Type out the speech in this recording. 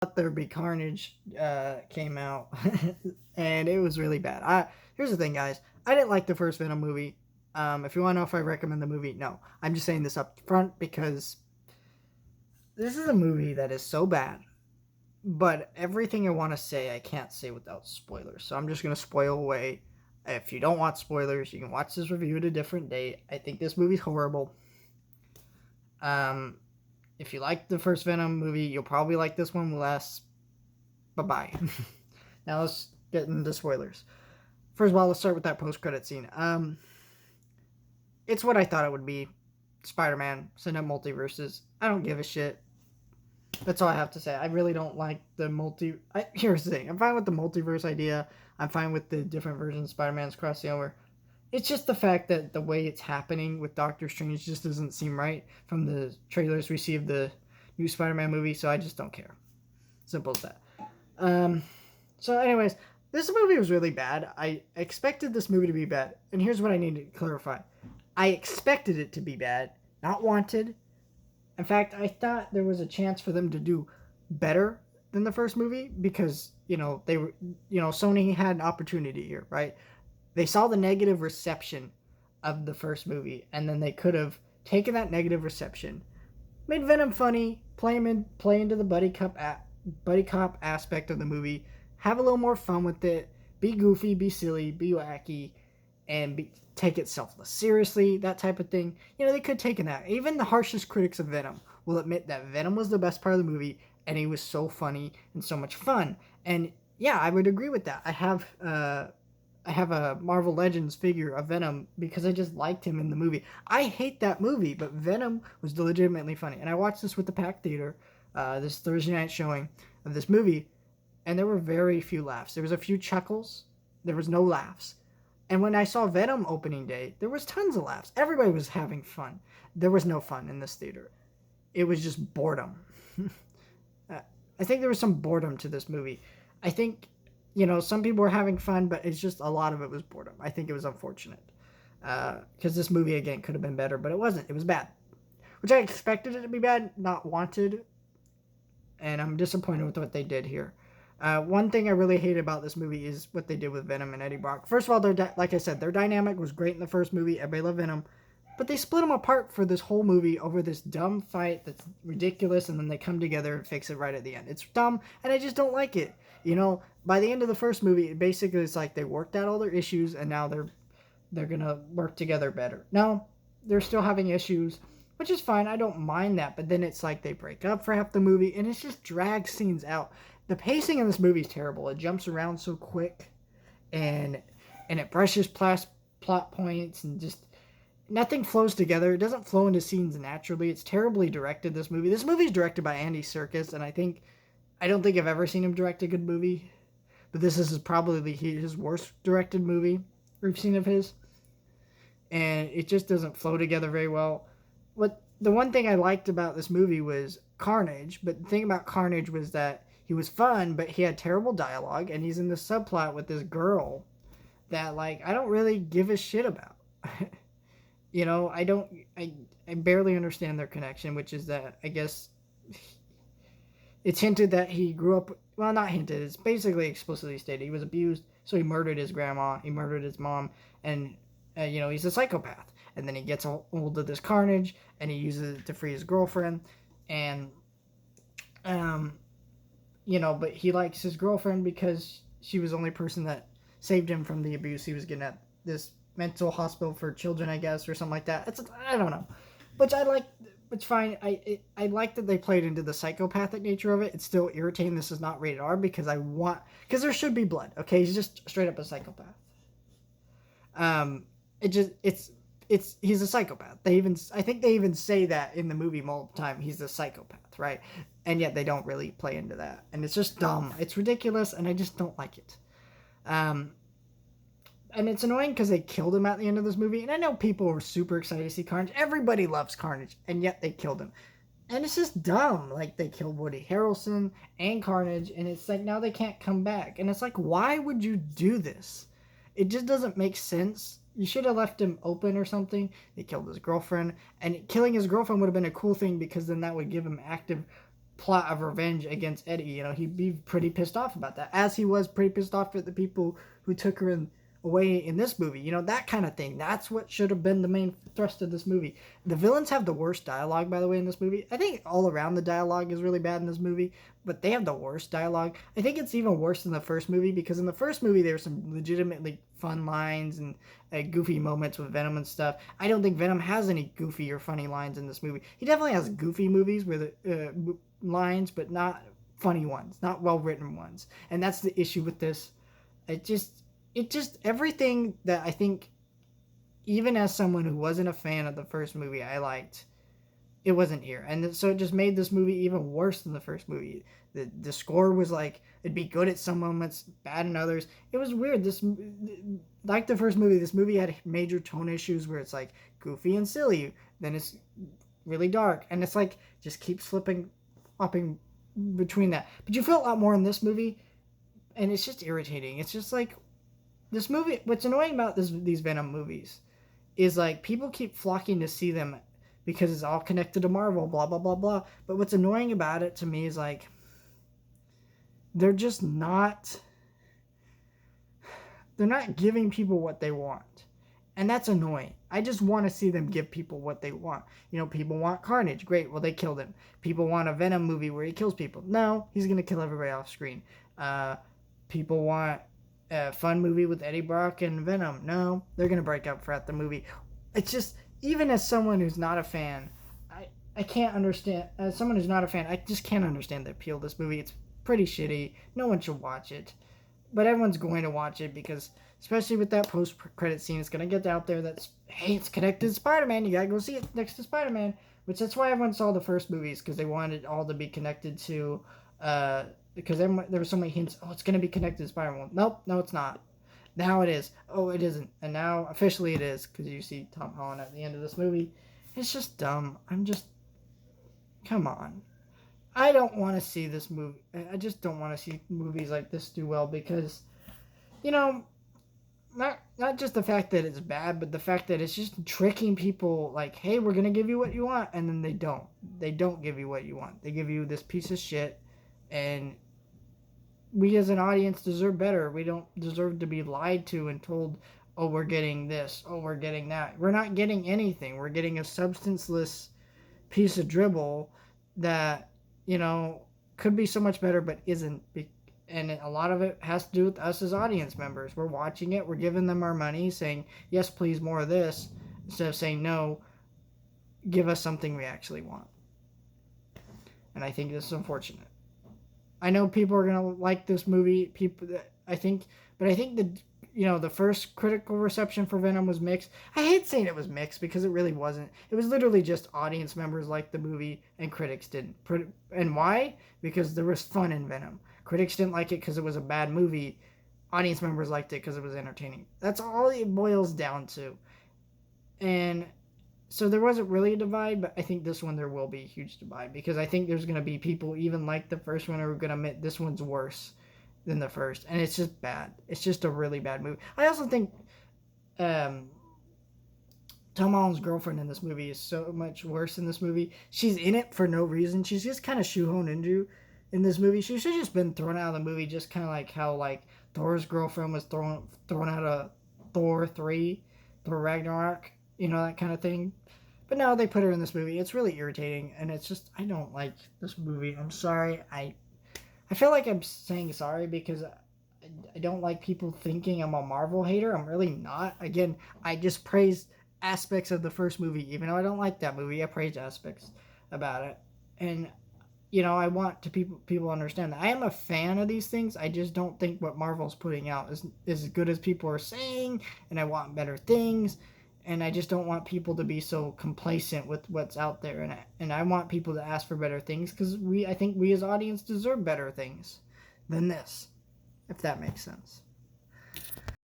Thought There Be Carnage came out, and it was really bad. Here's the thing, guys. I didn't like the first Venom movie. If you want to know if I recommend the movie, no. I'm just saying this up front because this is a movie that is so bad. But everything I want to say, I can't say without spoilers. So I'm just going to spoil away. If you don't want spoilers, you can watch this review at a different date. I think this movie's horrible. Um, if you like the first Venom movie, you'll probably like this one less. Bye-bye. Now let's get into spoilers. First of all, let's start with that post-credit scene. It's what I thought it would be. Spider-Man, send up multiverses. I don't give a shit. That's all I have to say. I really don't like the here's the thing. I'm fine with the multiverse idea. I'm fine with the different versions of Spider-Man's crossing over. It's just the fact that the way it's happening with Doctor Strange just doesn't seem right from the trailers we see of the new Spider-Man movie, so I just don't care. Simple as that. So anyways, this movie was really bad. I expected this movie to be bad, and here's what I need to clarify. I expected it to be bad, not wanted. In fact, I thought there was a chance for them to do better than the first movie because, they were, Sony had an opportunity here, right? They saw the negative reception of the first movie, and then they could have taken that negative reception, made Venom funny, play into the buddy cop aspect of the movie, have a little more fun with it, be goofy, be silly, be wacky, and take itself less seriously, that type of thing. They could have taken that. Even the harshest critics of Venom will admit that Venom was the best part of the movie, and he was so funny and so much fun. And yeah, I would agree with that. I have a Marvel Legends figure of Venom because I just liked him in the movie. I hate that movie, but Venom was legitimately funny. And I watched this with the Pack Theater, this Thursday night showing of this movie, and there were very few laughs. There was a few chuckles. There was no laughs. And when I saw Venom opening day, there was tons of laughs. Everybody was having fun. There was no fun in this theater. It was just boredom. I think there was some boredom to this movie. I think, some people were having fun, but it's just a lot of it was boredom. I think it was unfortunate. Because this movie, again, could have been better, but it wasn't. It was bad. Which I expected it to be bad, not wanted. And I'm disappointed with what they did here. One thing I really hate about this movie is what they did with Venom and Eddie Brock. First of all, like I said, their dynamic was great in the first movie. Everybody loved Venom. But they split them apart for this whole movie over this dumb fight that's ridiculous, and then they come together and fix it right at the end. It's dumb, and I just don't like it. By the end of the first movie, basically it's like they worked out all their issues, and now they're gonna work together better. No, they're still having issues, which is fine. I don't mind that. But then it's like they break up for half the movie, and it's just drags scenes out. The pacing in this movie is terrible. It jumps around so quick, and it brushes plot points, and just nothing flows together. It doesn't flow into scenes naturally. It's terribly directed, this movie. This movie is directed by Andy Serkis, and I don't think I've ever seen him direct a good movie, but this is probably his worst directed movie we've seen of his, and it just doesn't flow together very well. The one thing I liked about this movie was Carnage, but the thing about Carnage was that he was fun, but he had terrible dialogue, and he's in this subplot with this girl that, I don't really give a shit about. I barely understand their connection, which is that, I guess, it's hinted that he grew up, well, not hinted, it's basically explicitly stated. He was abused, so he murdered his grandma, he murdered his mom, and, he's a psychopath. And then he gets a hold of this Carnage, and he uses it to free his girlfriend, and, but he likes his girlfriend because she was the only person that saved him from the abuse he was getting at this mental hospital for children, I guess, or something like that. I don't know. Which I like, it's fine. I like that they played into the psychopathic nature of it. It's still irritating this is not rated R because because there should be blood, okay? He's just straight up a psychopath. He's a psychopath. I think they even say that in the movie multiple times. He's a psychopath, right? And yet they don't really play into that. And it's just dumb. It's ridiculous, and I just don't like it. And it's annoying because they killed him at the end of this movie. And I know people were super excited to see Carnage. Everybody loves Carnage, and yet they killed him. And it's just dumb. They killed Woody Harrelson and Carnage, and it's like now they can't come back. And it's like, why would you do this? It just doesn't make sense. You should have left him open or something. They killed his girlfriend, and killing his girlfriend would have been a cool thing because then that would give him active plot of revenge against Eddie. You know, he'd be pretty pissed off about that, as he was pretty pissed off at the people who took her away in this movie. You know, that kind of thing. That's what should have been the main thrust of this movie. The villains have the worst dialogue, by the way, in this movie. I think all around the dialogue is really bad in this movie, but they have the worst dialogue. I think it's even worse than the first movie, because in the first movie there were some legitimately fun lines and goofy moments with Venom and stuff. I don't think Venom has any goofy or funny lines in this movie. He definitely has goofy movies with lines, but not funny ones, not well written ones. And that's the issue with this. It just everything that I think, even as someone who wasn't a fan of the first movie, I liked, it wasn't here. And so it just made this movie even worse than the first movie. The score was like, it'd be good at some moments, bad in others. It was weird. This, like the first movie, this movie had major tone issues where it's like goofy and silly, then it's really dark, and it's like just keeps flopping between that. But you feel a lot more in this movie, and it's just irritating. It's just like, this movie, what's annoying about these Venom movies is like people keep flocking to see them because it's all connected to Marvel, blah, blah, blah, blah. But what's annoying about it to me is like, they're not giving people what they want. And that's annoying. I just want to see them give people what they want. You know, people want Carnage. Great. Well, they killed him. People want a Venom movie where he kills people. No, he's going to kill everybody off screen. People want a fun movie with Eddie Brock and Venom. No, they're going to break up throughout the movie. It's just, even as someone who's not a fan, I can't understand. As someone who's not a fan, I just can't understand the appeal of this movie. It's pretty shitty. No one should watch it. But everyone's going to watch it because, especially with that post-credit scene, it's going to get out there that, hey, it's connected to Spider-Man. You got to go see it next to Spider-Man. Which, that's why everyone saw the first movies, because they wanted it all to be connected to, because there were so many hints. Oh, it's going to be connected to Spider-Man. Nope, no, it's not. Now it is. Oh, it isn't. And now, officially it is, because you see Tom Holland at the end of this movie. It's just dumb. Come on. I don't want to see this movie. I just don't want to see movies like this do well, because, you know, not just the fact that it's bad, but the fact that it's just tricking people like, hey, we're going to give you what you want, and then they don't. They don't give you what you want. They give you this piece of shit, and we as an audience deserve better. We don't deserve to be lied to and told, oh, we're getting this, oh, we're getting that. We're not getting anything. We're getting a substanceless piece of dribble that, you know, could be so much better, but isn't. And a lot of it has to do with us as audience members. We're watching it. We're giving them our money, saying, yes, please, more of this, instead of saying, no, give us something we actually want. And I think this is unfortunate. I know people are going to like this movie. I think the first critical reception for Venom was mixed. I hate saying it was mixed, because it really wasn't. It was literally just audience members liked the movie and critics didn't. And why? Because there was fun in Venom. Critics didn't like it because it was a bad movie. Audience members liked it because it was entertaining. That's all it boils down to. And so there wasn't really a divide, but I think this one there will be a huge divide, because I think there's going to be people even like the first one who are going to admit this one's worse than the first, and it's just bad. It's just a really bad movie. I also think Tom Holland's girlfriend in this movie is so much worse in this movie. She's in it for no reason. She's just kind of shoehorned into in this movie. She should have just been thrown out of the movie, just kind of like how like Thor's girlfriend was thrown out of Thor 3, Thor Ragnarok, you know, that kind of thing. But no, they put her in this movie. It's really irritating, and it's just, I don't like this movie. I'm sorry. I feel like I'm saying sorry because I don't like people thinking I'm a Marvel hater. I'm really not. Again, I just praised aspects of the first movie. Even though I don't like that movie, I praised aspects about it. And, you know, I want to people understand that I am a fan of these things. I just don't think what Marvel's putting out is as good as people are saying, and I want better things. And I just don't want people to be so complacent with what's out there. And I want people to ask for better things, because I think we as audience deserve better things than this, if that makes sense.